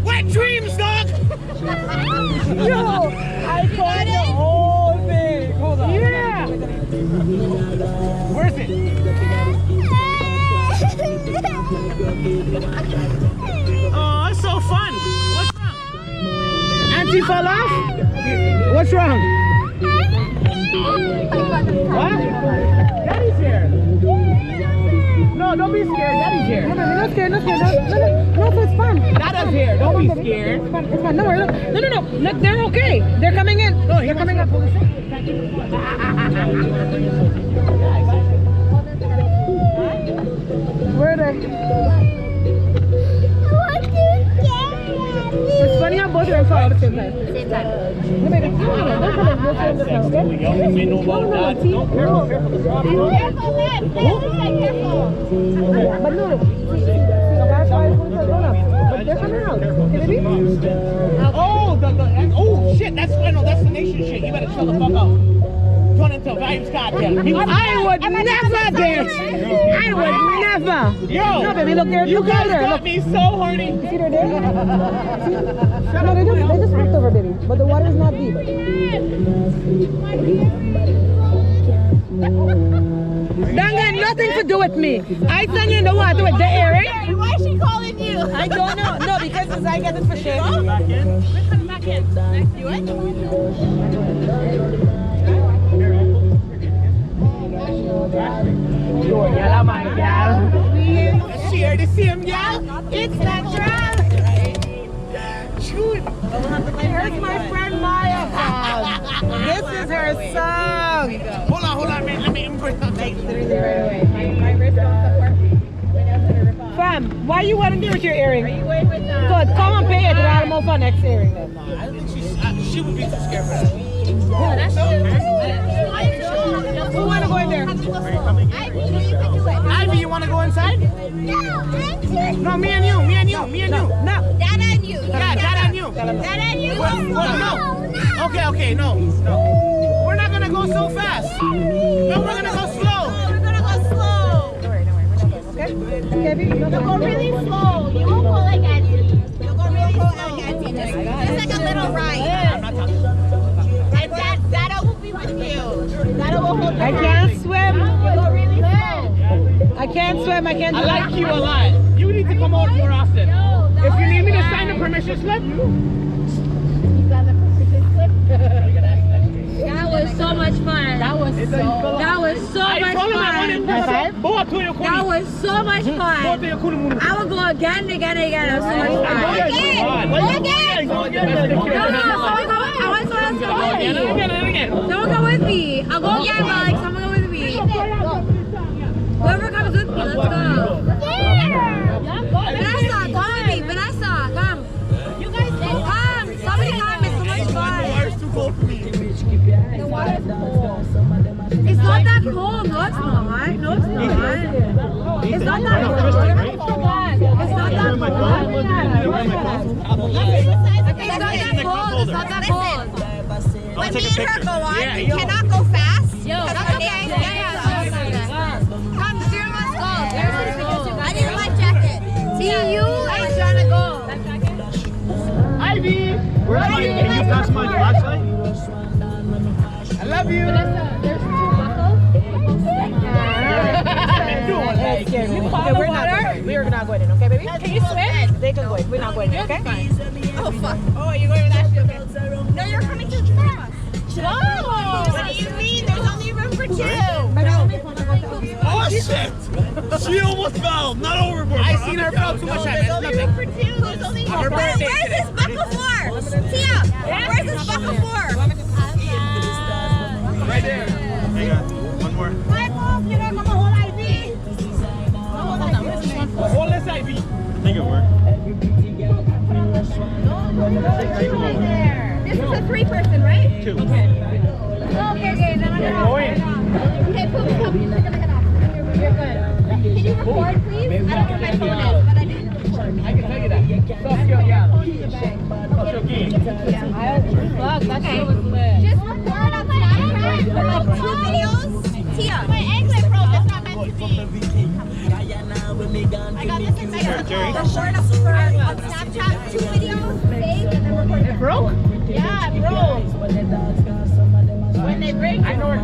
Wet dreams, dog! Yo, I caught the whole thing. Hold on. Yeah! Where's it? Oh, it's so fun. What's wrong? Auntie fell off? What's wrong? What? Daddy's here. No, don't be scared. Daddy's here. No, not scared, not scared. No, it's fun. Dada's here. Don't be scared. It's fun. No, worry. No. Look, they're okay. They're coming in. No, they're coming up. Where are they? It's funny how both of them fall at the same time. Same time. No, baby. No. They're coming. They'll film this now, okay? Careful, But no, see, that's why it's going to grown up. But they're coming out. Okay, baby? Oh shit, that's the nation shit. You better chill the fuck out. Turn into a vibes goddamn. I would never dance. I would never. Yo, no, baby, look there. You Look guys there. got Look. me so horny. See they're there? See? No, they just hopped over, baby. But the water is not deep. Dangan, no nothing to do with me. I send you in the water with the earring. Why is she calling you? I don't know. No, because I get it for shame. We're coming back in. Do it. Yalla, my gal. We share the same gal. It's natural. Shoot. Here's my friend Maya. This is her song. Hold on, man. Let me embrace that. My wrist don't support me. Fam, why you want to do with your earring? You wait with that. Good, come and pay it and I'll move for next earring then. I don't think she would be too scared for that. Who want to go in there? Ivy, you want to go inside? No, me and you. No. Dad and you. Yeah, Dad and you. Dad and you. No. Okay, no. We're not gonna go so fast. No, we're gonna go slow. We're gonna go slow. Okay? Kevin, You'll go really slow. You won't go like Auntie. You'll go really slow like Auntie. Just like a little ride. I'm not talking. And Dada will be with you. Dada will hold your I hand. can't swim. You'll go really slow. I can't swim. I can't do I like you a lot. You need to come out more often. If you need me to sign the permission slip, That was so much fun. That was so much fun. That was so much fun. I will go again. It was so much fun. Go again. No, I want someone else to go with me. Someone go with me. I'll go again, but like someone go with me. Whoever comes with me, let's go. Vanessa, come with me. Vanessa, come. You guys come. Somebody come. It's so much fun. The water's cold. It's not that cold. No, it's not. No, it's not. It's not that cold. It's not that cold. It's not that cold. It's not that cold. When me and her go on, we cannot go fast. Okay? Yeah. Come, the three of us go. I need a life jacket. See you and Jana go. Ivy, where's my? Can you pass my flashlight? I love you. Vanessa, there's 2 buckles. We're not going in, okay, baby? Can you swim? They can go in. We're not going in, okay? Oh, fuck. Oh, you're going with Ashley, okay. No, you're coming to the front. No! What do you mean? There's only room for 2. Oh shit! She almost fell, not overboard. I seen her fall too much time. There's only room for 2. There's only Her birthday. Where's this buckle for? Tia, where's this buckle for? Right there. Hang on. One more. Hold this IV. I think it worked. This is a 3-person, right? 2. Okay. Okay, then I'm gonna Going. Okay, put me up. You're gonna head off. You're good. Can you record, please? I don't know where my phone is, but I need to record. I can tell you that. That shit was lit. Just record on Snapchat for like 2 videos. Tia, my anklet broke. It's not meant to be. I got this in my phone. Record on Snapchat 2 videos, save, and then record. It broke? Yeah, it broke. When they break, I know it.